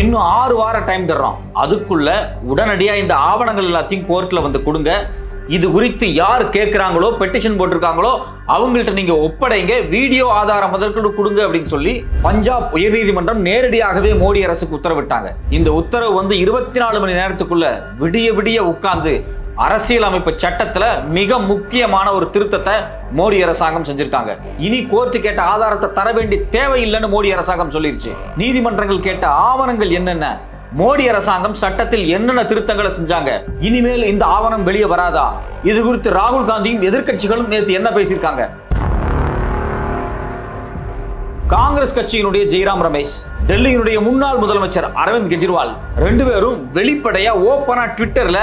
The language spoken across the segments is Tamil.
இன்னும் 6 வார டைம் தர்றோம், அதுக்குள்ள உடனடியா இந்த ஆவணங்கள் எல்லாத்தையும் கோர்ட்ல வந்து கொடுங்க. இது குறித்து யார் கேட்கிறாங்களோ, பெட்டிஷன் போட்டிருக்காங்களோ அவங்கள்ட்ட நீங்க ஒப்படைங்க, வீடியோ ஆதாரம் முதற்கொண்டு கொடுங்க அப்படின்னு சொல்லி பஞ்சாப் உயர்நீதிமன்றம் நேரடியாகவே மோடி அரசுக்கு உத்தரவிட்டாங்க. இந்த உத்தரவு வந்து 24 மணி நேரத்துக்குள்ள விடிய விடிய உட்கார்ந்து அரசியல் அமைப்பு சட்டத்துல மிக முக்கியமான ஒரு திருத்தத்தை மோடி அரசாங்கம் செஞ்சிருக்காங்க. இனி கோர்ட்டு கேட்ட ஆதாரத்தை தர வேண்டிய தேவையில்லைன்னு மோடி அரசாங்கம் சொல்லிருச்சு. நீதிமன்றங்கள் கேட்ட ஆவணங்கள் என்னென்ன, மோடி அரசாங்கம் சட்டத்தில் என்னென்ன திருத்தங்களை செஞ்சாங்க, இனிமேல் இந்த ஆவணம் வெளியே வராதா, இது குறித்து ராகுல் காந்தியும் எதிர்க்கட்சிகளும் நேற்று என்ன பேசியிருக்காங்க. காங்கிரஸ் கட்சியினுடைய ஜெய்ராம் ரமேஷ், டெல்லியினுடைய முன்னாள் முதலமைச்சர் அரவிந்த் கெஜ்ரிவால் ரெண்டு பேரும் வெளிப்படையா ஓப்பனா ட்விட்டர்ல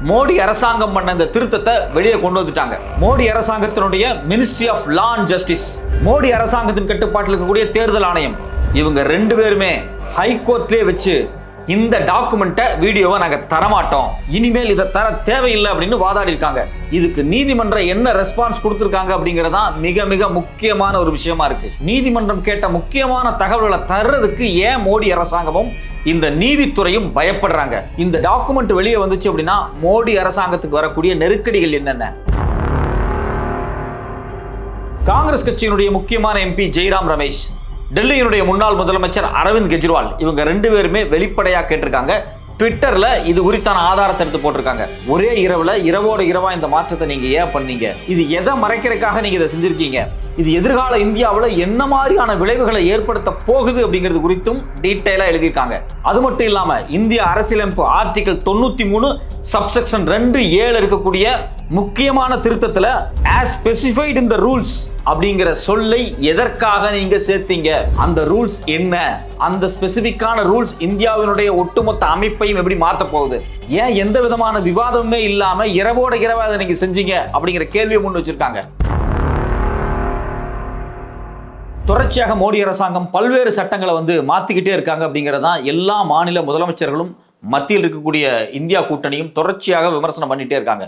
மோடி அரசாங்கம் பண்ண இந்த திருத்தத்தை வெளியே கொண்டு வந்துட்டாங்க. மோடி அரசாங்கத்தினுடைய ministry of law and justice, Modi அரசாங்கத்தின் கட்டுப்பாட்டில் இருக்கக்கூடிய தேர்தல் ஆணையம், இவங்க ரெண்டு பேருமே ஹைகோர்ட்லயே வச்சு இந்த டாக்குமெண்ட்டை வீடியோவை நாங்க தரமாட்டோம், இனிமேல் இதை தர தேவையில்லை அப்படின்னு வாதாடி இருக்காங்க. இதுக்கு நீதிமன்றம் என்ன ரெஸ்பான்ஸ் கொடுத்திருக்காங்க அப்படிங்கறதா மிக மிக முக்கியமான ஒரு விஷயமா இருக்கு. நீதிமன்றம் கேட்ட முக்கியமான தகவல்களை தர்றதுக்கு ஏன் மோடி அரசாங்கமும் இந்த நீதித்துறையும் பயப்படுறாங்க? இந்த டாக்குமெண்ட் வெளியே வந்துச்சு அப்படின்னா மோடி அரசாங்கத்துக்கு வரக்கூடிய நெருக்கடிகள் என்னென்ன? காங்கிரஸ் கட்சியினுடைய முக்கியமான எம்பி ஜெய்ராம் ரமேஷ், டெல்லியினுடைய முன்னாள் முதலமைச்சர் அரவிந்த் கெஜ்ரிவால், இவங்க ரெண்டு பேருமே வெளிப்படையா கேட்டிருக்காங்க. ட்விட்டர்ல இது குறித்தான ஆதாரத்தை எடுத்து போட்டிருக்காங்க. ஒரே இரவோட இரவா இந்த மாற்றத்தை நீங்க ஏன் பண்ணீங்க? இது எதை மறைக்கிறதுக்காக நீங்க இதை செஞ்சிருக்கீங்க? இது எதிர்கால இந்தியாவில் என்ன மாதிரியான விளைவுகளை ஏற்படுத்த போகுது அப்படிங்கிறது குறித்தும் டீடைலா எழுதியிருக்காங்க. அது மட்டும் இல்லாம இந்திய அரசியலமைப்பு ஆர்டிகல் 93 சப்செக்ஷன் 2(7) இருக்கக்கூடிய முக்கியமான திருத்தத்துல as specified in the rules அப்படிங்கிற சொல்லை எதற்காக நீங்க சேர்த்தீங்க, அந்த ரூல்ஸ் என்ன, அந்த ஸ்பெசிபிக்கான ரூல்ஸ் இந்தியாவினுடைய ஒட்டுமொத்த அமைப்பையும் எப்படி மாற்ற போகுது, ஏன் எந்த விதமான விவாதமுமே இல்லாம இரவோட இரவா அதை நீங்க செஞ்சீங்க அப்படிங்கிற கேள்வியை முன் வச்சிருக்காங்க. தொடர்ச்சியாக மோடி அரசாங்கம் பல்வேறு சட்டங்களை வந்து மாத்திக்கிட்டே இருக்காங்க அப்படிங்கறதான் எல்லா மாநில முதலமைச்சர்களும் மத்தியில் இருக்கக்கூடிய இந்தியா கூட்டணியும் தொடர்ச்சியாக விமர்சனம் பண்ணிட்டே இருக்காங்க.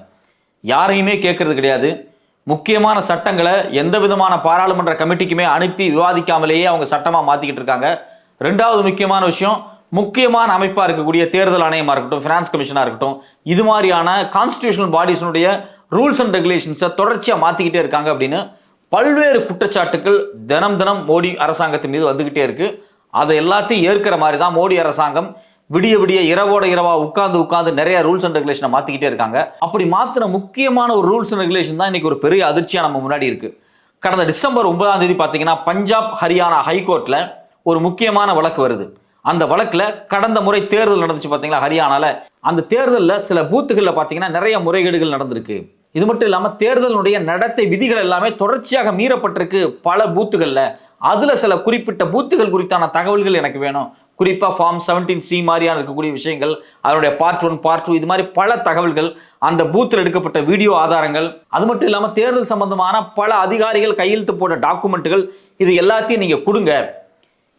யாரையுமே கேட்கறது கிடையாது. முக்கியமான சட்டங்களை எந்த விதமான பாராளுமன்ற கமிட்டிக்குமே அனுப்பி விவாதிக்காமலேயே அவங்க சட்டமா மாத்திக்கிட்டு இருக்காங்க. ரெண்டாவது முக்கியமான விஷயம், முக்கியமான அமைப்பா இருக்கக்கூடிய தேர்தல் ஆணையமா இருக்கட்டும், பினான்ஸ் கமிஷனா இருக்கட்டும், இது மாதிரியான கான்ஸ்டிடியூஷனல் பாடிஸினுடைய ரூல்ஸ் அண்ட் ரெகுலேஷன்ஸை தொடர்ச்சியா மாத்திக்கிட்டே இருக்காங்க அப்படின்னு பல்வேறு குற்றச்சாட்டுகள் தினம் மோடி அரசாங்கத்தின் மீது வந்துகிட்டே இருக்கு. அதை எல்லாத்தையும் ஏற்கிற மாதிரி தான் மோடி அரசாங்கம் விடிய விடிய இரவோட இரவா உட்கார்ந்து நிறைய ரூல்ஸ் அண்ட் ரெகுலேஷனை மாத்திக்கிட்டே இருக்காங்க. அப்படி மாத்தின முக்கியமான ஒரு ரூல்ஸ் அண்ட் ரெகுலேஷன் தான் இன்னைக்கு ஒரு பெரிய அதிர்ச்சியா நம்ம முன்னாடி இருக்கு. கடந்த டிசம்பர் 9ஆம் தேதி பாத்தீங்கன்னா பஞ்சாப் ஹரியானா ஹைகோர்ட்ல ஒரு முக்கியமான வழக்கு வருது. அந்த வழக்குல கடந்த முறை தேர்தல் நடந்துச்சு பாத்தீங்களா ஹரியானால, அந்த தேர்தலில் சில பூத்துகள்ல பாத்தீங்கன்னா நிறைய முறைகேடுகள் நடந்திருக்கு. இது மட்டும் இல்லாம தேர்தலுடைய நடத்தை விதிகள் எல்லாமே தொடர்ச்சியாக மீறப்பட்டிருக்கு பல பூத்துகள்ல. அதுல சில குறிப்பிட்ட பூத்துகள் குறித்தான தகவல்கள் எனக்கு வேணும். குறிப்பா ஃபார்ம் 17C மாதிரியான இருக்கக்கூடிய விஷயங்கள், அதனுடைய பார்ட் 1 பார்ட் 2 இது மாதிரி பல தகவல்கள், அந்த பூத்தில் எடுக்கப்பட்ட வீடியோ ஆதாரங்கள், அது மட்டும் இல்லாம தேர்தல் சம்பந்தமான பல அதிகாரிகள் கையெழுத்து போட்ட டாக்குமெண்ட்டுகள், இது எல்லாத்தையும் நீங்க கொடுங்க.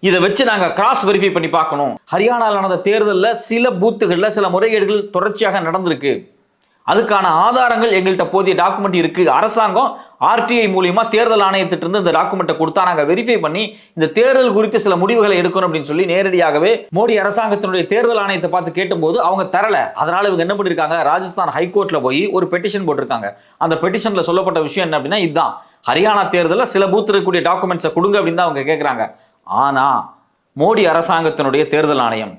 இதை வச்சு நாங்க கிராஸ் வெரிஃபை பண்ணி பார்க்கணும். ஹரியானாவில் நடந்த தேர்தலில் சில பூத்துகள்ல சில முறைகேடுகள் தொடர்ச்சியாக நடந்திருக்கு, அதுக்கான ஆதாரங்கள் எங்கள்கிட்ட போதிய டாக்குமெண்ட் இருக்கு. அரசாங்கம் RTI மூலியமா தேர்தல் ஆணையத்திட்டிருந்து இந்த டாக்குமெண்ட்டை கொடுத்தா நாங்க வெரிஃபை பண்ணி இந்த தேர்தல் குறித்து சில முடிவுகளை எடுக்கணும் அப்படின்னு சொல்லி நேரடியாகவே மோடி அரசாங்கத்தினுடைய தேர்தல் ஆணையத்தை பார்த்து கேட்டும்போது அவங்க தரல. அதனால இவங்க என்ன பண்ணிருக்காங்க, ராஜஸ்தான் ஹைகோர்ட்ல போய் ஒரு பெட்டிஷன் போட்டிருக்காங்க. அந்த பெட்டிஷன்ல சொல்லப்பட்ட விஷயம் என்ன அப்படின்னா, இதுதான் ஹரியானா தேர்தலில் சில பூத் இருக்கக்கூடிய டாக்குமெண்ட்ஸை கொடுங்க அப்படின்னு தான் அவங்க கேட்கிறாங்க. ஆனா மோடி அரசாங்கத்தினுடைய தேர்தல் ஆணையம்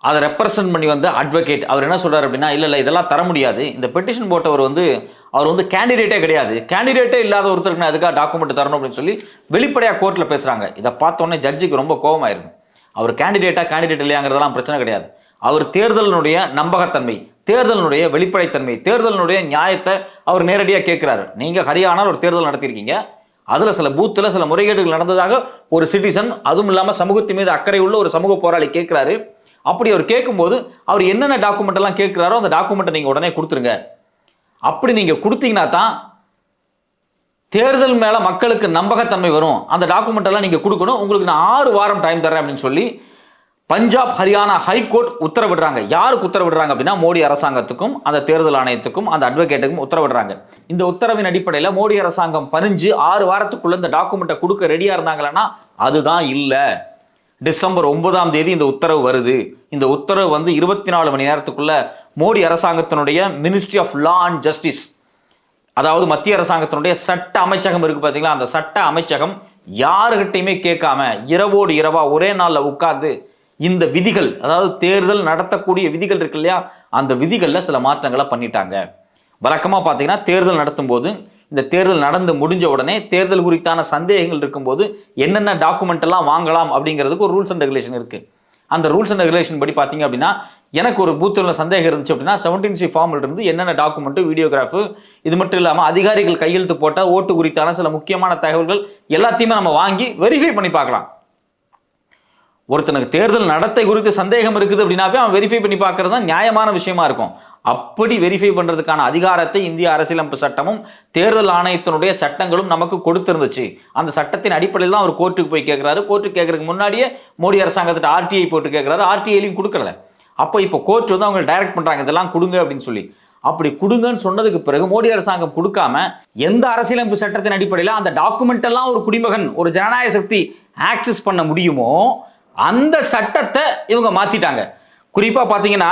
அதை ரெப்ரசன்ட் பண்ணி வந்த அட்வொகேட் அவர் என்ன சொல்றாரு அப்படின்னா, இல்ல இதெல்லாம் தர முடியாது, இந்த பெட்டிஷன் போட்டவர் அவர் கேண்டிடேட்டே கிடையாது, கேண்டிடேட்டே இல்லாத ஒருத்தருக்கு அதுக்காக டாக்குமெண்ட் தரணும் அப்படின்னு சொல்லி வெளிப்படையா கோர்ட்ல பேசுறாங்க. இதை பார்த்தோன்னே ஜட்ஜுக்கு ரொம்ப கோபமாயிருக்கும். அவர் கேண்டிடேட் இல்லையாங்கிறதெல்லாம் பிரச்சனை கிடையாது. அவர் தேர்தலினுடைய நம்பகத்தன்மை, தேர்தலினுடைய வெளிப்படைத்தன்மை, தேர்தலினுடைய நியாயத்தை அவர் நேரடியாக கேட்கிறாரு. நீங்க ஹரியானாவில் ஒரு தேர்தல் நடத்திருக்கீங்க, அதுல சில பூத்துல சில முறைகேடுகள் நடந்ததாக ஒரு சிட்டிசன், அதுவும் இல்லாம சமூகத்தின் மீது அக்கறை உள்ள ஒரு சமூக போராளி கேட்கிறாரு. அப்படி அவர் கேட்கும்போது அவர் என்னென்ன டாக்குமெண்ட் எல்லாம் கேட்கிறாரோ அந்த டாக்குமெண்ட்டை நீங்க உடனே கொடுத்துருங்க. அப்படி நீங்க கொடுத்தீங்கன்னா தான் தேர்தல் மேல மக்களுக்கு நம்பகத்தன்மை வரும். அந்த டாக்குமெண்ட் எல்லாம் நீங்க கொடுக்கணும், உங்களுக்கு நான் 6 வாரம் டைம் தரேன் அப்படின்னு சொல்லி பஞ்சாப் ஹரியானா ஹைகோர்ட் உத்தரவிடுறாங்க. யாருக்கு உத்தரவிடுறாங்க அப்படின்னா, மோடி அரசாங்கத்துக்கும் அந்த தேர்தல் ஆணையத்துக்கும் அந்த அட்வொகேட்டுக்கும் உத்தரவிடுறாங்க. இந்த உத்தரவின் அடிப்படையில் மோடி அரசாங்கம் பறிஞ்சு 6 வாரத்துக்குள்ள இந்த டாக்குமெண்ட்டை கொடுக்க ரெடியா இருந்தாங்களன்னா அதுதான் இல்லை. டிசம்பர் 9ஆம் தேதி இந்த உத்தரவு வருது. இந்த உத்தரவு வந்து 24 மணி நேரத்துக்குள்ள மோடி அரசாங்கத்தினுடைய ministry of law and justice, அதாவது மத்திய அரசாங்கத்தினுடைய சட்ட அமைச்சகம் இருக்கு பாத்தீங்களா, அந்த சட்ட அமைச்சகம் யாருகிட்டையுமே கேட்காம இரவோடு இரவா ஒரே நாள்ல உட்கார்ந்து இந்த விதிகள், அதாவது தேர்தல் நடத்தக்கூடிய விதிகள் இருக்கு இல்லையா, அந்த விதிகள்ல சில மாற்றங்களை பண்ணிட்டாங்க. வழக்கமா பாத்தீங்கன்னா தேர்தல் நடத்தும் போது, இந்த தேர்தல் நடந்து முடிஞ்ச உடனே தேர்தல் குறித்தான சந்தேகங்கள் இருக்கும்போது என்னென்ன டாக்குமெண்ட் எல்லாம் வாங்கலாம் அப்படிங்கிறதுக்கு ஒரு ரூல்ஸ் அண்ட் ரெகுலேஷன் இருக்கு. அந்த ரூல்ஸ் அண்ட் ரெகுலேஷன் படி பாத்தீங்க அப்படின்னா, எனக்கு ஒரு பூத்துல சந்தேகம் இருந்துச்சு அப்படின்னா 17C ஃபார்ம்ல இருந்து என்னென்ன டாக்குமெண்ட், வீடியோகிராஃப், இது மட்டும் இல்லாம அதிகாரிகள் கையெழுத்து போட்ட ஓட்டு குறித்தான சில முக்கியமான தகவல்கள் எல்லாத்தையுமே நம்ம வாங்கி வெரிஃபை பண்ணி பார்க்கலாம். ஒருத்தனுக்கு தேர்தல் நடத்தை குறித்து சந்தேகம் இருக்குது அப்படின்னாவே அவன் வெரிஃபை பண்ணி பார்க்கறது தான் நியாயமான விஷயமா இருக்கும். அப்படி வெரிஃபை பண்றதுக்கான அதிகாரத்தை இந்திய அரசியலமைப்பு சட்டமும் தேர்தல் ஆணையத்தினுடைய சட்டங்களும் நமக்கு கொடுத்திருந்துச்சு. அந்த சட்டத்தின் அடிப்படையில் தான் அவர் கோர்ட்டுக்கு போய் கேட்கிறாரு. கோர்ட்டுக்கு கேட்கறதுக்கு முன்னாடியே மோடி அரசாங்கத்திட்ட RTI போட்டு கேட்கிறாரு. RTIலையும் கொடுக்கல. அப்போ இப்போ கோர்ட் வந்து அவங்க டைரக்ட் பண்றாங்க, இதெல்லாம் கொடுங்க அப்படின்னு சொல்லி. அப்படி கொடுங்கன்னு சொன்னதுக்கு பிறகு மோடி அரசாங்கம் கொடுக்காம எந்த அரசியலமைப்பு சட்டத்தின் அடிப்படையில் அந்த டாக்குமெண்ட் எல்லாம் ஒரு குடிமகன், ஒரு ஜனநாயக சக்தி ஆக்சஸ் பண்ண முடியுமோ அந்த சட்டத்தை இவங்க மாத்திட்டாங்க. குறிப்பா பாத்தீங்கன்னா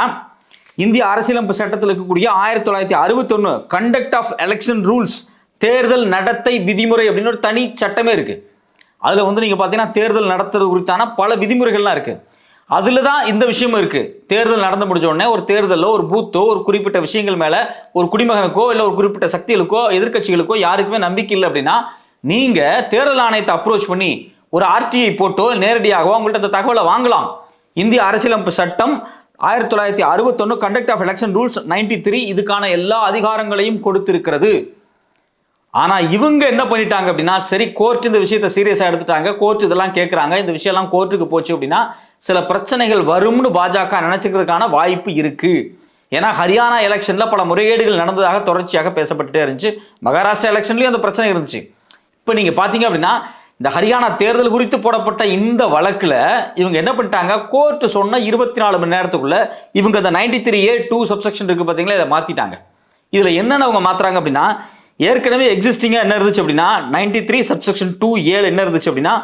இந்திய அரசியலமைப்பு சட்டத்தில் இருக்கக்கூடிய 1961 கண்டக்ட் ஆஃப் எலெக்ஷன் ரூல்ஸ், தேர்தல் நடத்தை விதிமுறை அப்படின்னு ஒரு தனி சட்டமே இருக்கு. அதுல வந்து நீங்க பாத்தீங்கன்னா தேர்தல் நடத்துறது குறித்தான பல விதிமுறைகள்லாம் இருக்கு. அதுல தான் இந்த விஷயமும் இருக்கு. தேர்தல் நடந்து முடிஞ்ச உடனே ஒரு தேர்தலோ ஒரு பூத்தோ ஒரு குறிப்பிட்ட விஷயங்கள் மேல ஒரு குடிமகனுக்கோ இல்ல ஒரு குறிப்பிட்ட சக்திகளுக்கோ எதிர்கட்சிகளுக்கோ யாருக்குமே நம்பிக்கை இல்லை அப்படின்னா நீங்க தேர்தல் ஆணையத்தை அப்ரோச் பண்ணி ஒரு RTI போட்டோ நேரடியாகவோ உங்கள்ட்ட அந்த தகவலை வாங்கலாம். இந்திய அரசியலமைப்பு சட்டம் 1961 கண்டக்ட் ஆஃப் எலெக்ஷன் ரூல்ஸ் 93 இதுக்கான எல்லா அதிகாரங்களையும் கொடுத்திருக்கிறது. ஆனா இவங்க என்ன பண்ணிட்டாங்க அப்படின்னா, சரி கோர்ட் இந்த விஷயத்தை சீரியஸா எடுத்துட்டாங்க, கோர்ட் இதெல்லாம் கேட்கறாங்க, இந்த விஷயம் எல்லாம் கோர்ட்டுக்கு போச்சு அப்படின்னா சில பிரச்சனைகள் வரும்னு பாஜக நினைச்சுக்கிறதுக்கான வாய்ப்பு இருக்கு. ஏன்னா ஹரியானா எலெக்ஷன்ல பல முறைகேடுகள் நடந்ததாக தொடர்ச்சியாக பேசப்பட்டுட்டே இருந்துச்சு. மகாராஷ்டிரா எலெக்ஷன்லயும் அந்த பிரச்சனை இருந்துச்சு. இப்ப நீங்க பாத்தீங்க அப்படின்னா இந்த ஹரியானா தேர்தல் குறித்து போடப்பட்ட இந்த வழக்குல இவங்க என்ன பண்ணிட்டாங்க, கோர்ட் சொன்ன 24 மணி நேரத்துக்குள்ள இவங்க இந்த 93A(2) சப்செக்ஷன் இருக்கு பாத்தீங்களா, இதை மாத்திட்டாங்க. இதுல என்னென்ன அவங்க மாத்துறாங்க அப்படின்னா, ஏற்கனவே எக்ஸிஸ்டிங்கா என்ன இருந்துச்சு அப்படின்னா 93 சப்செக்ஷன் 2A என்ன இருந்துச்சு அப்படின்னா,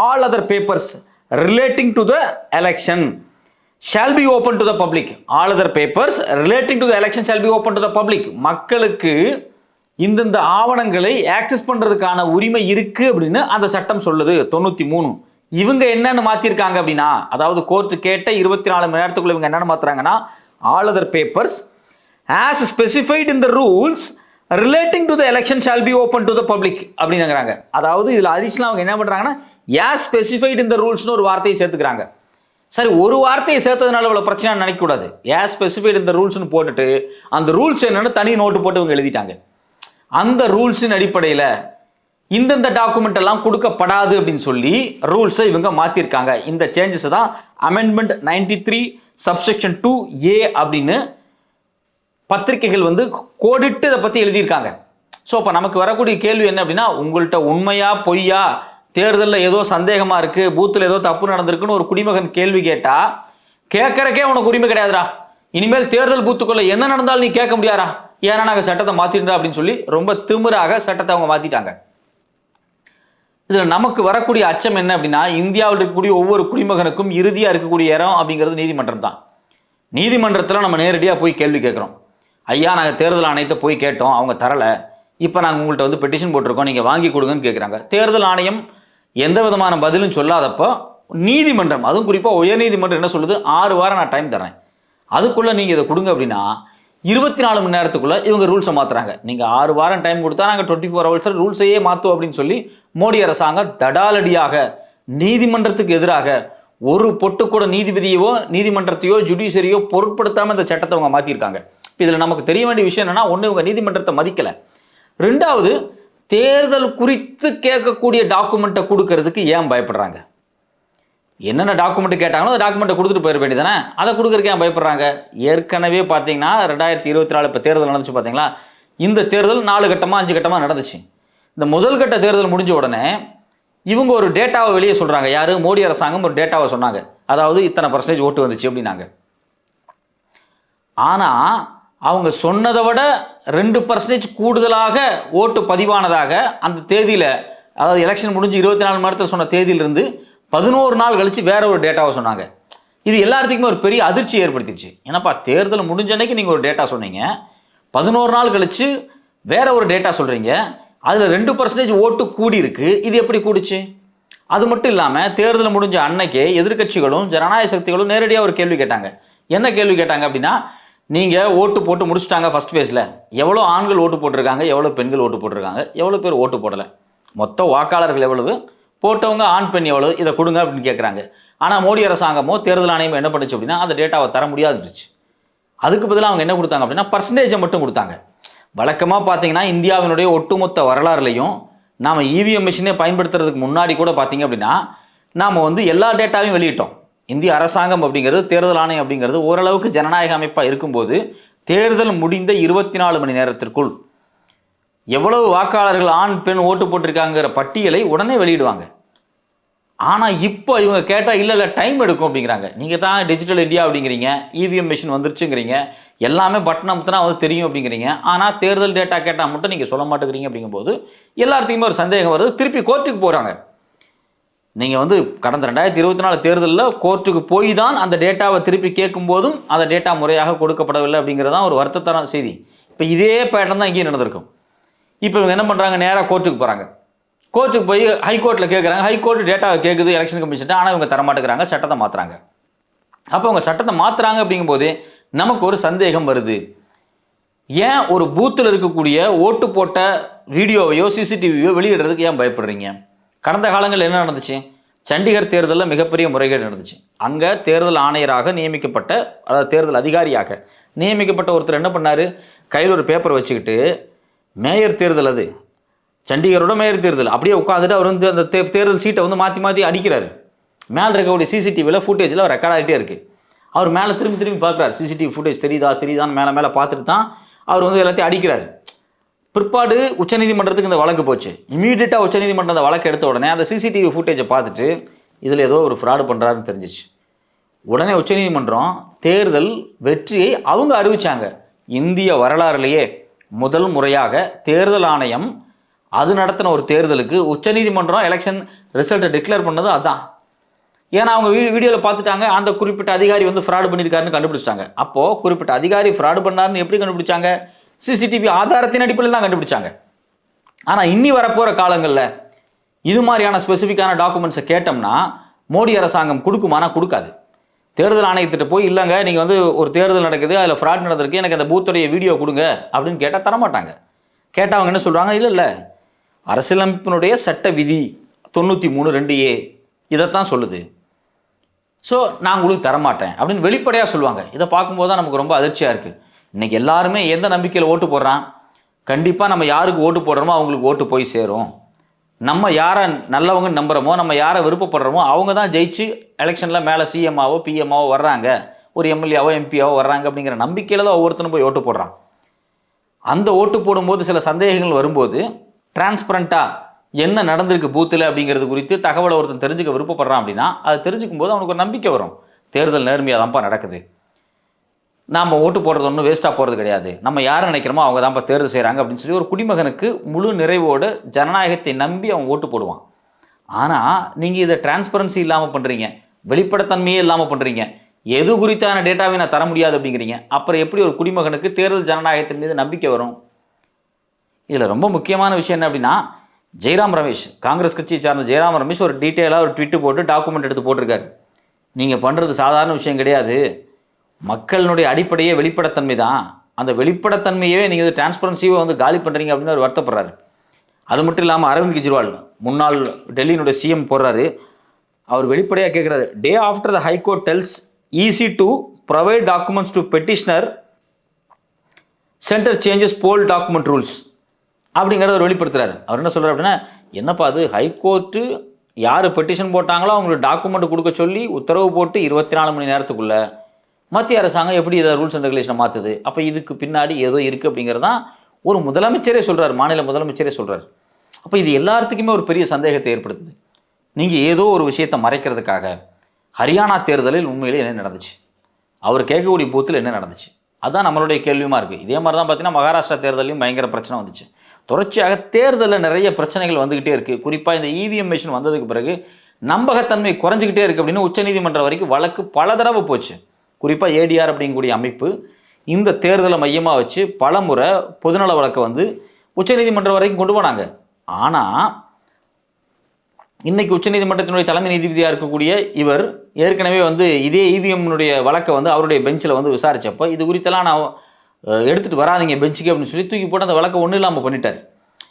all other papers relating to the election shall be open to the public. All other papers relating to the election shall be open to the public. மக்களுக்கு இந்த ஆவணங்களை ஆக்சஸ் பண்றதுக்கான உரிமை இருக்கு அப்படின்னு அந்த சட்டம் சொல்லுது 93. இவங்க என்னன்னு மாத்திருக்காங்க அப்படின்னா, அதாவது கோர்ட் கேட்ட 24 மணி நேரத்துக்குள்ள இவங்க என்னன்னு மாத்துறாங்கன்னா, all other papers as specified in the rules relating to the election shall be open to the public அப்படிங்கிறாங்க. அதாவது இதுல அடிஷனலா அவங்க என்ன பண்றாங்கன்னா, ஆஸ் ஸ்பெசிஃபைட் இன் த ரூல்ஸ்னு ஒரு வார்த்தையை சேர்த்துக்கிறாங்க. சரி, ஒரு வார்த்தையை சேர்த்ததுனால இவ்வளவு பிரச்சனை நினைக்க கூடாது. ஆஸ் ஸ்பெசிஃபைட் இன் த ரூல்ஸ்னு போட்டுட்டு அந்த ரூல்ஸ் என்னன்னு தனி நோட்டு போட்டு இவங்க எழுதிட்டாங்க. அந்த ரூல்ஸின் அடிப்படையில் இந்தந்த டாக்குமெண்ட் எல்லாம் கொடுக்கப்படாது அப்படின்னு சொல்லி ரூல்ஸை இவங்க மாத்திருக்காங்க. இந்த சேஞ்சஸ் தான் அமெண்ட்மெண்ட் 93 சப்செக்ஷன் 2A அப்படின்னு பத்திரிகைகள் வந்து கோடிட்டு இதை பத்தி எழுதியிருக்காங்க. ஸோ இப்போ நமக்கு வரக்கூடிய கேள்வி என்ன அப்படின்னா, உங்கள்கிட்ட உண்மையா பொய்யா, தேர்தலில் ஏதோ சந்தேகமா இருக்கு, பூத்தில் ஏதோ தப்பு நடந்திருக்குன்னு ஒரு குடிமகன் கேள்வி கேட்டா கேட்கறக்கே உனக்கு உரிமை கிடையாதுடா, இனிமேல் தேர்தல் பூத்துக்குள்ள என்ன நடந்தாலும் நீ கேட்க முடியாதா, ஏன்னா நாங்கள் சட்டத்தை மாத்திட்டோம் அப்படின்னு சொல்லி ரொம்ப திமிராக சட்டத்தை அவங்க மாத்திட்டாங்க. இதுல நமக்கு வரக்கூடிய அச்சம் என்ன அப்படின்னா, இந்தியாவில் இருக்கக்கூடிய ஒவ்வொரு குடிமகனுக்கும் இறுதியா இருக்கக்கூடிய இடம் அப்படிங்கிறது நீதிமன்றம் தான். நீதிமன்றத்தில் நம்ம நேரடியாக போய் கேள்வி கேட்குறோம். ஐயா, நாங்கள் தேர்தல் ஆணையத்தை போய் கேட்டோம், அவங்க தரல, இப்போ நாங்கள் உங்கள்கிட்ட வந்து பெட்டிஷன் போட்டிருக்கோம், நீங்கள் வாங்கி கொடுங்கன்னு கேட்குறாங்க. தேர்தல் ஆணையம் எந்த விதமான பதிலும் சொல்லாதப்போ நீதிமன்றம், அதுவும் குறிப்பாக உயர்நீதிமன்றம் என்ன சொல்லுது, 6 வாரம் நான் டைம் தரேன், அதுக்குள்ள நீங்க இதை கொடுங்க அப்படின்னா 24 மணி நேரத்துக்குள்ள இவங்க ரூல்ஸை மாத்துறாங்க. நீங்க 6 வாரம் டைம் கொடுத்தா நாங்க 24 ஹவர்ஸ் ரூல்ஸையே மாத்துவோம் அப்படின்னு சொல்லி மோடி அரசாங்கம் தடாலடியாக நீதிமன்றத்துக்கு எதிராக ஒரு பொட்டு கூட நீதிபதியோ நீதிமன்றத்தையோ ஜுடிஷியரியோ பொருட்படுத்தாம இந்த சட்டத்தை அவங்க மாத்திருக்காங்க. இதுல நமக்கு தெரிய வேண்டிய விஷயம் என்னன்னா, ஒண்ணு இவங்க நீதிமன்றத்தை மதிக்கல, ரெண்டாவது தேர்தல் குறித்து கேட்கக்கூடிய டாக்குமெண்ட்டை கொடுக்கறதுக்கு ஏன் பயப்படுறாங்க? என்னென்ன டாக்குமெண்ட் கேட்டாங்களோ அந்த டாக்குமெண்ட்டை கொடுத்துட்டு போயிட வேண்டியதானே, அதை கொடுக்கறதுக்கு ஏன் பயப்படுறாங்க? ஏற்கனவே பார்த்தீங்கன்னா 2024 இப்போ தேர்தல் நடந்துச்சு பார்த்தீங்களா, இந்த தேர்தல் 4 கட்டமாக 5 கட்டமாக நடந்துச்சு. இந்த முதல் கட்ட தேர்தல் முடிஞ்ச உடனே இவங்க ஒரு டேட்டாவை வெளியே சொல்றாங்க. யாரு? மோடி அரசாங்கம் ஒரு டேட்டாவை சொன்னாங்க. அதாவது இத்தனை % ஓட்டு வந்துச்சு அப்படின்னாங்க. ஆனா அவங்க சொன்னதை விட 2% கூடுதலாக ஓட்டு பதிவானதாக அந்த தேதியில, அதாவது எலெக்ஷன் முடிஞ்சு 24 மணி நேரத்தில் சொன்ன தேதியிலிருந்து 11 நாள் கழிச்சு வேற ஒரு டேட்டாவை சொன்னாங்க. இது எல்லாத்துக்குமே ஒரு பெரிய அதிர்ச்சி ஏற்படுத்திடுச்சு. ஏன்னாப்பா தேர்தல் முடிஞ்ச அன்னைக்கு நீங்கள் ஒரு டேட்டா சொன்னீங்க, 11 நாள் கழிச்சு வேற ஒரு டேட்டா சொல்கிறீங்க, அதில் 2% ஓட்டு கூடி இருக்கு, இது எப்படி கூடிச்சு? அது மட்டும் இல்லாமல் தேர்தல் முடிஞ்ச அன்னைக்கே எதிர்க்கட்சிகளும் ஜனநாயக சக்திகளும் நேரடியாக ஒரு கேள்வி கேட்டாங்க. என்ன கேள்வி கேட்டாங்க அப்படின்னா, நீங்கள் ஓட்டு போட்டு முடிச்சுட்டாங்க ஃபர்ஸ்ட் ஃபேஸில், எவ்வளோ ஆண்கள் ஓட்டு போட்டிருக்காங்க, எவ்வளோ பெண்கள் ஓட்டு போட்டிருக்காங்க, எவ்வளோ பேர் ஓட்டு போடலை, மொத்த வாக்காளர்கள் எவ்வளவு, போட்டவங்க ஆண் பெண் எவ்வளவு, இதை கொடுங்க அப்படின்னு கேட்குறாங்க. ஆனால் மோடி அரசாங்கமோ தேர்தல் ஆணையமோ என்ன பண்ணுச்சு அப்படின்னா, அந்த டேட்டாவை தர முடியாதுச்சு. அதுக்கு பதிலாக அவங்க என்ன கொடுத்தாங்க அப்படின்னா, பர்சன்டேஜை மட்டும் கொடுத்தாங்க. வழக்கமாக பார்த்தீங்கன்னா இந்தியாவினுடைய ஒட்டுமொத்த வரலாறுலையும் நாம் இவிஎம் மிஷினே பயன்படுத்துறதுக்கு முன்னாடி கூட பார்த்தீங்க அப்படின்னா நாம் வந்து எல்லா டேட்டாவையும் வெளியிட்டோம். இந்திய அரசாங்கம் அப்படிங்கிறது, தேர்தல் ஆணையம் அப்படிங்கிறது ஓரளவுக்கு ஜனநாயக அமைப்பாக இருக்கும்போது தேர்தல் முடிந்த 24 மணி நேரத்திற்குள் எவ்வளவு வாக்காளர்கள் ஆண் பெண் ஓட்டு போட்டிருக்காங்கிற பட்டியலை உடனே வெளியிடுவாங்க. ஆனால் இப்போ இவங்க கேட்டால் இல்லை டைம் எடுக்கும் அப்படிங்கிறாங்க. நீங்கள் தான் டிஜிட்டல் இந்தியா அப்படிங்கிறீங்க, இவிஎம் மிஷின் வந்துருச்சுங்கிறீங்க, எல்லாமே பட்டன் அமுத்தினா வந்து தெரியும் அப்படிங்கிறீங்க, ஆனால் தேர்தல் டேட்டா கேட்டால் மட்டும் நீங்கள் சொல்ல மாட்டேங்கிறீங்க. அப்படிங்கும்போது எல்லாத்துக்குமே ஒரு சந்தேகம் வருது. திருப்பி கோர்ட்டுக்கு போகிறாங்க. நீங்கள் வந்து கடந்த 2024 தேர்தலில் கோர்ட்டுக்கு போய் தான் அந்த டேட்டாவை திருப்பி கேட்கும் போதும் அந்த டேட்டா முறையாக கொடுக்கப்படவில்லை அப்படிங்கிறதான் ஒரு வருத்தத்தர செய்தி. இப்போ இதே பேட்டர்ன் தான் இங்கேயும் நடந்திருக்கும். இப்போ இவங்க என்ன பண்ணுறாங்க, நேராக கோர்ட்டுக்கு போகிறாங்க. கோர்ட்டுக்கு போய் ஹைகோர்ட்டில் கேட்குறாங்க. ஹைகோர்ட் டேட்டாவை கேட்குது எலெக்ஷன் கமிஷன், ஆனால் இவங்க தரமாட்டேங்கிறாங்க, சட்டத்தை மாற்றுறாங்க. அப்போ அவங்க சட்டத்தை மாற்றுறாங்க அப்படிங்கும்போது நமக்கு ஒரு சந்தேகம் வருது. ஏன் ஒரு பூத்தில் இருக்கக்கூடிய ஓட்டு போட்ட வீடியோவையோ சிசிடிவியோ வெளியிடுறதுக்கு ஏன் பயப்படுறீங்க? கடந்த காலங்களில் என்ன நடந்துச்சு? சண்டிகர் தேர்தலில் மிகப்பெரிய முறைகேடு நடந்துச்சு. அங்கே தேர்தல் ஆணையராக நியமிக்கப்பட்ட, அதாவது தேர்தல் அதிகாரியாக நியமிக்கப்பட்ட ஒருத்தர் என்ன பண்ணார், கையில் ஒரு பேப்பர் வச்சுக்கிட்டு மேயர் தேர்தல், அது சண்டிகரோட மேயர் தேர்தல், அப்படியே உட்காந்துட்டு அவர் வந்து அந்த தேர்தல் சீட்டை வந்து மாற்றி மாற்றி அடிக்கிறார். மேலே இருக்கக்கூடிய சிசிடிவியில் ஃபுட்டேஜில் ரெக்கார்ட் ஆகிட்டே இருக்குது. அவர் மேலே திரும்பி திரும்பி பார்க்குறாரு, சிசிடிவி ஃபுட்டேஜ் தெரியுதான்னு மேலே பார்த்துட்டு தான் அவர் வந்து எல்லாத்தையும் அடிக்கிறார். பிற்பாடு உச்சநீதிமன்றத்துக்கு இந்த வழக்கு போச்சு. இமீடியட்டாக உச்சநீதிமன்றம் அந்த வழக்கு எடுத்த உடனே அந்த சிசிடிவி ஃபுட்டேஜை பார்த்துட்டு இதில் ஏதோ ஒரு ஃப்ராடு பண்ணுறாருன்னு தெரிஞ்சிச்சு. உடனே உச்சநீதிமன்றம் தேர்தல் வெற்றியை அவங்க அறிவிச்சாங்க. இந்திய வரலாறுலேயே முதல் முறையாக தேர்தல் ஆணையம் அது நடத்தின ஒரு தேர்தலுக்கு உச்சநீதிமன்றம் எலெக்ஷன் ரிசல்ட்டை டிக்ளேர் பண்ணது அதான். ஏன்னா அவங்க வீடியோவில் பார்த்துட்டாங்க, அந்த குறிப்பிட்ட அதிகாரி வந்து ஃப்ராடு பண்ணியிருக்காருன்னு கண்டுபிடிச்சிட்டாங்க. அப்போது குறிப்பிட்ட அதிகாரி ஃப்ராடு பண்ணாருன்னு எப்படி கண்டுபிடிச்சாங்க? சிசிடிவி ஆதாரத்தின் அடிப்படையில் தான் கண்டுபிடிச்சாங்க. ஆனால் இன்னி வரப்போகிற காலங்களில் இது மாதிரியான ஸ்பெசிஃபிக்கான டாக்குமெண்ட்ஸை கேட்டோம்னா மோடி அரசாங்கம் கொடுக்குமானா கொடுக்காது. தேர்தல் ஆணையத்திட்ட போய் இல்லைங்க நீங்கள் வந்து ஒரு தேர்தல் நடக்குது, அதில் ஃப்ராட் நடந்திருக்கு, எனக்கு அந்த பூத்துடைய வீடியோ கொடுங்க அப்படின்னு கேட்டால் தரமாட்டாங்க. கேட்டால் அவங்க என்ன சொல்கிறாங்க, இல்லை அரசியலமைப்பினுடைய சட்ட விதி 93(2)A இதைத்தான் சொல்லுது, ஸோ நான் உங்களுக்கு தரமாட்டேன் அப்படின்னு வெளிப்படையாக சொல்லுவாங்க. இதை பார்க்கும்போது தான் நமக்கு ரொம்ப அதிர்ச்சியாக இருக்குது. இன்றைக்கி எல்லாருமே எந்த நம்பிக்கையில் ஓட்டு போடுறான்? கண்டிப்பாக நம்ம யாருக்கு ஓட்டு போடுறோமோ அவங்களுக்கு ஓட்டு போய் சேரும். நம்ம யாரை நல்லவங்கன்னு நம்புகிறோமோ, நம்ம யாரை விருப்பப்படுறோமோ அவங்க தான் ஜெயிச்சு எலெக்ஷனில் மேலே சிஎம்ஆவோ பிஎம்ஆவோ வர்றாங்க, ஒரு எம்எல்ஏவோ எம்பியாவோ வர்றாங்க அப்படிங்கிற நம்பிக்கையில் தான் ஒவ்வொருத்தனும் போய் ஓட்டு போடுறான். அந்த ஓட்டு போடும்போது சில சந்தேகங்கள் வரும்போது டிரான்ஸ்பரண்ட்டாக என்ன நடந்திருக்கு பூத்தில் அப்படிங்கிறது குறித்து தகவலை ஒருத்தன் தெரிஞ்சுக்க விருப்பப்படுறான் அப்படின்னா அது தெரிஞ்சுக்கும் போது அவனுக்கு ஒரு நம்பிக்கை வரும். தேர்தல் நேர்மையாக தான்ப்பா நடக்குது, நாம் ஓட்டு போடுறது ஒன்றும் வேஸ்ட்டாக போகிறது கிடையாது, நம்ம யாரை நினைக்கிறோமோ அவங்க தான்ப்பா தேர்தல் செய்கிறாங்க அப்படின்னு சொல்லி ஒரு குடிமகனுக்கு முழு நிறைவோடு ஜனநாயகத்தை நம்பி அவன் ஓட்டு போடுவான். ஆனால் நீங்கள் இதை டிரான்ஸ்பரன்சி இல்லாமல் பண்ணுறீங்க, வெளிப்படைத்தன்மையே இல்லாமல் பண்ணுறீங்க, எது குறித்தான டேட்டாவை நான் தர முடியாது அப்படிங்கிறீங்க. அப்புறம் எப்படி ஒரு குடிமகனுக்கு தேர்தல் ஜனநாயகத்தின் மீது நம்பிக்கை வரும்? இதில் ரொம்ப முக்கியமான விஷயம் என்ன அப்படின்னா, ஜெயராம் ரமேஷ், காங்கிரஸ் கட்சியை சார்ந்த ஜெயராம் ரமேஷ் ஒரு டீட்டெயிலாக ஒரு ட்விட்டு போட்டு டாக்குமெண்ட் எடுத்து போட்டிருக்காரு. நீங்கள் பண்ணுறது சாதாரண விஷயம் கிடையாது, மக்களினுடைய அடிப்படையே வெளிப்படைத்தன்மை தான், அந்த வெளிப்படைத்தன்மையவே நீங்கள் டிரான்ஸ்பரன்சியை வந்து காலி பண்ணுறீங்க அப்படின்னு அவர் வருத்தப்படுறாரு. அது மட்டும் இல்லாமல் அரவிந்த் கெஜ்ரிவால், முன்னாள் டெல்லியினுடைய சிஎம் போடுறாரு, அவர் வெளிப்படையாக கேட்குறாரு, day after the High Court tells EC to provide documents to petitioner centre changes poll document rules அப்படிங்கிறத அவர் வெளிப்படுத்துறாரு. அவர் என்ன சொல்கிறார் அப்படின்னா, என்னப்பா அது ஹைகோர்ட்டு யார் பெட்டிஷன் போட்டாங்களோ அவங்களுக்கு டாக்குமெண்ட் கொடுக்க சொல்லி உத்தரவு போட்டு 24 மணி நேரத்துக்குள்ளே மத்திய அரசாங்கம் எப்படி இதை ரூல்ஸ் அண்ட் ரெகுலேஷனை மாற்றுது? அப்போ இதுக்கு பின்னாடி ஏதோ இருக்குது அப்படிங்கிறது தான் ஒரு முதலமைச்சரே சொல்கிறார், மாநில முதலமைச்சரே சொல்கிறார். அப்போ இது எல்லாத்துக்குமே ஒரு பெரிய சந்தேகத்தை ஏற்படுத்துது. நீங்கள் ஏதோ ஒரு விஷயத்தை மறைக்கிறதுக்காக ஹரியானா தேர்தலில் உண்மையிலே என்ன நடந்துச்சு, அவர் கேட்கக்கூடிய பூத்தில் என்ன நடந்துச்சு, அதுதான் நம்மளுடைய கேள்வியுமா இருக்குது. இதே மாதிரி தான் பார்த்தீங்கன்னா மகாராஷ்டிரா தேர்தலையும் பயங்கர பிரச்சனை வந்துச்சு. தொடர்ச்சியாக தேர்தலில் நிறைய பிரச்சனைகள் வந்துக்கிட்டே இருக்குது. குறிப்பாக இந்த இவிஎம் மிஷின் வந்ததுக்கு பிறகு நம்பகத்தன்மை குறைஞ்சிக்கிட்டே இருக்குது அப்படின்னு உச்சநீதிமன்றம் வரைக்கும் வழக்கு பல தடவை போச்சு. குறிப்பாக ஏடிஆர் அப்படிங்கக்கூடிய அமைப்பு இந்த தேர்தலை மையமாக வச்சு பல முறை பொதுநல வழக்கை வந்து உச்சநீதிமன்றம் வரைக்கும் கொண்டு போனாங்க. ஆனால் இன்னைக்கு உச்சநீதிமன்றத்தினுடைய தலைமை நீதிபதியாக இருக்கக்கூடிய இவர் ஏற்கனவே வந்து இதே இவிஎம்னுடைய வழக்கை வந்து அவருடைய பெஞ்சில் வந்து விசாரித்தப்போ இது குறித்தெல்லாம் நான் எடுத்துகிட்டு வராதிங்க பெஞ்சுக்கு அப்படின்னு சொல்லி தூக்கி போட்டு அந்த வழக்கை ஒன்றும் இல்லாமல் பண்ணிட்டார்.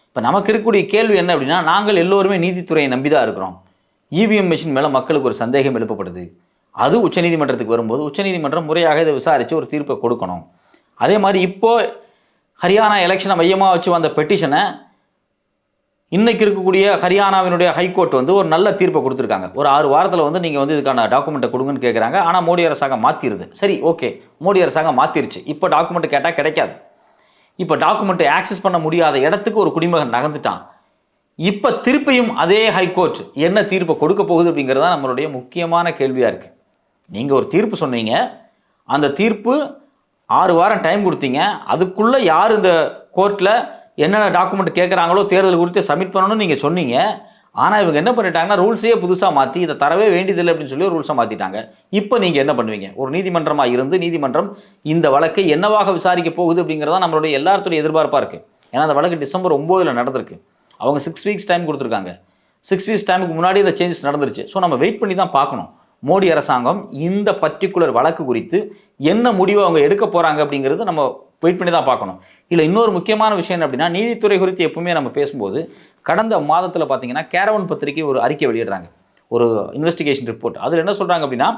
இப்போ நமக்கு இருக்கக்கூடிய கேள்வி என்ன அப்படின்னா, நாங்கள் எல்லோருமே நீதித்துறையை நம்பி தான் இருக்கிறோம். இவிஎம் மிஷின் மேலே மக்களுக்கு ஒரு சந்தேகம் எழுப்பப்படுது. அது உச்சநீதிமன்றத்துக்கு வரும்போது உச்சநீதிமன்றம் முறையாக இதை விசாரித்து ஒரு தீர்ப்பை கொடுக்கணும். அதே மாதிரி இப்போது ஹரியானா எலெக்ஷனை மையமாக வச்சு வந்த பெட்டிஷனை இன்றைக்கி இருக்கக்கூடிய ஹரியானாவினுடைய ஹைகோர்ட் வந்து ஒரு நல்ல தீர்ப்பை கொடுத்துருக்காங்க. ஒரு 6 வாரத்தில் வந்து நீங்கள் வந்து இதுக்கான டாக்குமெண்ட்டை கொடுங்கன்னு கேட்குறாங்க. ஆனால் மோடி அரசாங்கம் மாற்றிடுது. சரி, ஓகே, மோடி அரசாங்கம் மாற்றிருச்சு. இப்போ டாக்குமெண்ட் கேட்டால் கிடைக்காது. இப்போ டாக்குமெண்ட்டை ஆக்சஸ் பண்ண முடியாத இடத்துக்கு ஒரு குடிமகன் நகர்ந்துட்டான். இப்போ திருப்பியும் அதே ஹைகோர்ட் என்ன தீர்ப்பை கொடுக்க போகுது அப்படிங்கிறது தான் நம்மளுடைய முக்கியமான கேள்வியாக இருக்குது. நீங்கள் ஒரு தீர்ப்பு சொன்னீங்க, அந்த தீர்ப்பு 6 வாரம் டைம் கொடுத்தீங்க. அதுக்குள்ளே யார் இந்த கோர்ட்டில் என்னென்ன டாக்குமெண்ட் கேட்குறாங்களோ தேர்தல் குறித்து சப்மிட் பண்ணணும்னு நீங்கள் சொன்னீங்க. ஆனால் இவங்க என்ன பண்ணிட்டாங்கன்னா ரூல்ஸையே புதுசாக மாற்றி இதை தரவே வேண்டியதில்லை அப்படின்னு சொல்லி ரூல்ஸை மாற்றிட்டாங்க. இப்போ நீங்கள் என்ன பண்ணுவீங்க? ஒரு நீதிமன்றமாக இருந்து நீதிமன்றம் இந்த வழக்கை என்னவாக விசாரிக்க போகுது அப்படிங்கிறதான் நம்மளுடைய எல்லாத்துடைய எதிர்பார்ப்பாக இருக்குது. ஏன்னா அந்த வழக்கு டிசம்பர் 9 நடந்திருக்கு. அவங்க 6 வீக்ஸ் டைம் கொடுத்துருக்காங்க. 6 வீக்ஸ் டைமுக்கு முன்னாடி இந்த சேஞ்சஸ் நடந்துருச்சு. ஸோ நம்ம வெயிட் பண்ணி தான் பார்க்கணும் மோடி அரசாங்கம் இந்த பர்டிகுலர் வழக்கு குறித்து என்ன முடிவு அவங்க எடுக்க போகிறாங்க அப்படிங்கிறது நம்ம வெயிட் பண்ணி தான் பார்க்கணும். இல்லை இன்னொரு முக்கியமான விஷயம் என்ன அப்படின்னா, நீதித்துறை குறித்து எப்பவுமே நம்ம பேசும்போது கடந்த மாதத்தில் பார்த்தீங்கன்னா கேரவன் பத்திரிகை ஒரு அறிக்கை வெளியிடுறாங்க, ஒரு இன்வெஸ்டிகேஷன் ரிப்போர்ட். அதில் என்ன சொல்கிறாங்க அப்படின்னா,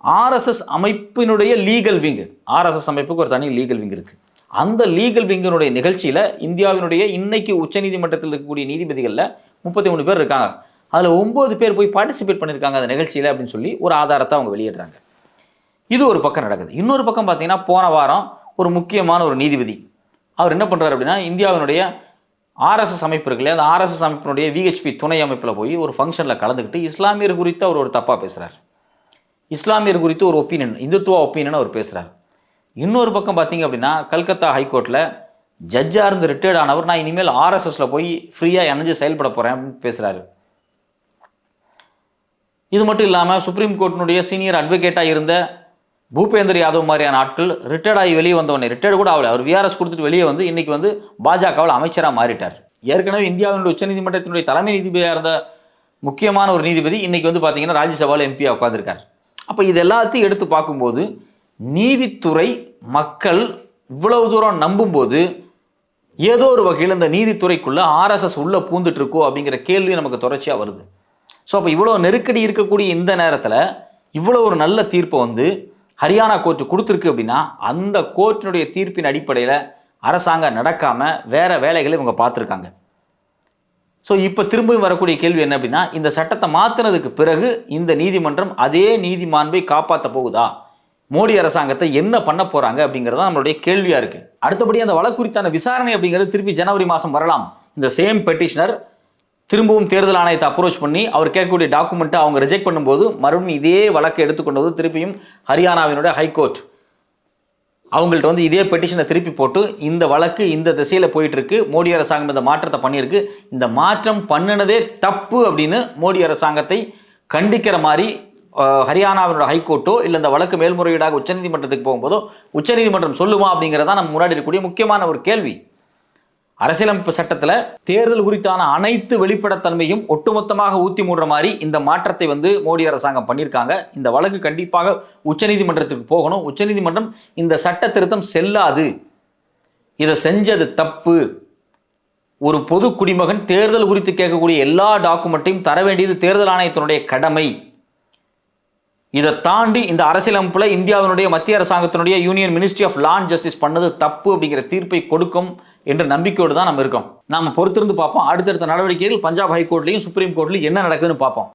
ஆர்எஸ்எஸ் அமைப்பினுடைய லீகல் விங், ஆர்எஸ்எஸ் அமைப்புக்கு ஒரு தனி லீகல் விங் இருக்குது. அந்த லீகல் விங்கினுடைய நிகழ்ச்சியில் இந்தியாவினுடைய இன்னைக்கு உச்சநீதிமன்றத்தில் இருக்கக்கூடிய நீதிபதிகளில் 33 பேர் இருக்காங்க. அதில் 9 பேர் போய் பார்ட்டிசிபேட் பண்ணியிருக்காங்க அந்த நிகழ்ச்சியில் அப்படின்னு சொல்லி ஒரு ஆதாரத்தை அவங்க வெளியிடுறாங்க. இது ஒரு பக்கம் நடக்குது. இன்னொரு பக்கம் பார்த்தீங்கன்னா, போன வாரம் ஒரு முக்கியமான ஒரு நீதிபதி அவர் என்ன பண்ணுறாரு அப்படின்னா, இந்தியாவினுடைய ஆர்எஸ்எஸ் அமைப்பு இருக்குல்லையா, அந்த ஆர்எஸ்எஸ் அமைப்பினுடைய விஹெச்பி துணை அமைப்பில் போய் ஒரு ஃபங்க்ஷனில் கலந்துக்கிட்டு இஸ்லாமியர் குறித்து அவர் ஒரு தப்பாக பேசுகிறார். இஸ்லாமியர் குறித்து ஒரு ஒப்பீனியன், இந்துத்துவ ஒப்பீனியன் அவர் பேசுகிறார். இன்னொரு பக்கம் பார்த்தீங்க அப்படின்னா, கல்கத்தா ஹைகோர்ட்டில் ஜட்ஜாக இருந்து ரிட்டையர்ட் ஆனவர் நான் இனிமேல் ஆர்எஸ்எஸில் போய் ஃப்ரீயாக இணைஞ்சு செயல்பட போகிறேன் அப்படின்னு பேசுகிறாரு. இது மட்டும் இல்லாமல் சுப்ரீம் கோர்ட்டினுடைய சீனியர் அட்வொகேட்டாக இருந்த பூபேந்தர் யாதவ் மாதிரியான ஆட்கள் ரிட்டையர்ட் ஆகி வெளியே வந்தவனே, ரிட்டையர்ட் கூட ஆகல, அவர் விஆர்எஸ் கொடுத்துட்டு வெளியே வந்து இன்னைக்கு வந்து பாஜகவில் அமைச்சராக மாறிட்டார். ஏற்கனவே இந்தியாவினுடைய உச்சநீதிமன்றத்தினுடைய தலைமை நீதிபதியாக இருந்த முக்கியமான ஒரு நீதிபதி இன்னைக்கு வந்து பார்த்தீங்கன்னா ராஜ்யசபாவில் எம்பியாக உட்காந்துருக்கார். அப்போ இது எல்லாத்தையும் எடுத்து பார்க்கும்போது நீதித்துறை மக்கள் இவ்வளவு தூரம் நம்பும்போது ஏதோ ஒரு வகையில் இந்த நீதித்துறைக்குள்ளே ஆர்எஸ்எஸ் உள்ளே பூந்துட்டு இருக்கோ அப்படிங்கிற கேள்வி நமக்கு தொடர்ச்சியாக வருது. ஸோ அப்போ இவ்வளோ நெருக்கடி இருக்கக்கூடிய இந்த நேரத்தில் இவ்வளோ ஒரு நல்ல தீர்ப்பை வந்து ஹரியானா கோர்ட்டு கொடுத்துருக்கு அப்படின்னா, அந்த கோர்ட்டினுடைய தீர்ப்பின் அடிப்படையில் அரசாங்கம் நடக்காமல் வேற வேலைகளை இவங்க பார்த்துருக்காங்க. ஸோ இப்போ திரும்பவும் வரக்கூடிய கேள்வி என்ன அப்படின்னா, இந்த சட்டத்தை மாற்றினதுக்கு பிறகு இந்த நீதிமன்றம் அதே நீதிமாண்பை காப்பாற்ற போகுதா, மோடி அரசாங்கத்தை என்ன பண்ண போகிறாங்க அப்படிங்கிறது தான் நம்மளுடைய கேள்வியாக இருக்குது. அடுத்தபடி அந்த வழக்கு குறித்தான விசாரணை அப்படிங்கிறது திருப்பி ஜனவரி மாதம் வரலாம். இந்த சேம் பெட்டிஷனர் திரும்பவும் தேர்தல் ஆணையத்தை அப்ரோச் பண்ணி அவர் கேட்கக்கூடிய டாக்குமெண்ட்டை அவங்க ரிஜெக்ட் பண்ணும்போது மறுபடியும் இதே வழக்கை எடுத்துக்கொண்டு வந்து திருப்பியும் ஹரியானாவினுடைய ஹைகோர்ட் அவங்கள்ட்ட வந்து இதே பெட்டிஷனை திருப்பி போட்டு இந்த வழக்கு இந்த திசையில் போயிட்டு இருக்கு, மோடி அரசாங்கம் இந்த மாற்றத்தை பண்ணியிருக்கு, இந்த மாற்றம் பண்ணினதே தப்பு அப்படின்னு மோடி அரசாங்கத்தை கண்டிக்கிற மாதிரி ஹரியானாவினோட ஹைகோர்ட்டோ இல்லை இந்த வழக்கு மேல்முறையீடாக உச்சநீதிமன்றத்துக்கு போகும்போதோ உச்சநீதிமன்றம் சொல்லுமா அப்படிங்கிறதா நம்ம முன்னாடி இருக்கக்கூடிய முக்கியமான ஒரு கேள்வி. அரசியலமைப்பு சட்டத்தில் தேர்தல் குறித்தான அனைத்து வெளிப்படைத்தன்மையும் ஒட்டுமொத்தமாக ஊற்றி மூடுற மாதிரி இந்த மாற்றத்தை வந்து மோடி அரசாங்கம் பண்ணியிருக்காங்க. இந்த வழக்கு கண்டிப்பாக உச்சநீதிமன்றத்துக்கு போகணும். உச்சநீதிமன்றம் இந்த சட்ட திருத்தம் செல்லாது, இதை செஞ்சது தப்பு, ஒரு பொது குடிமகன் தேர்தல் குறித்து கேட்கக்கூடிய எல்லா டாக்குமெண்ட்டையும் தர வேண்டியது தேர்தல் ஆணையத்தினுடைய கடமை, இதை தாண்டி இந்த அரசியலமைப்புல இந்தியாவினுடைய மத்திய அரசாங்கத்தினுடைய union ministry of law and justice பண்ணது தப்பு அப்படிங்கிற தீர்ப்பை கொடுக்கும் என்ற நம்பிக்கையோடு தான் நம்ம இருக்கோம். நாம பொறுத்திருந்து பார்ப்போம். அடுத்தடுத்த நடவடிக்கைகள் பஞ்சாப் ஹைகோர்ட்லையும் சுப்ரீம் கோர்ட்லையும் என்ன நடக்குதுன்னு பார்ப்போம்.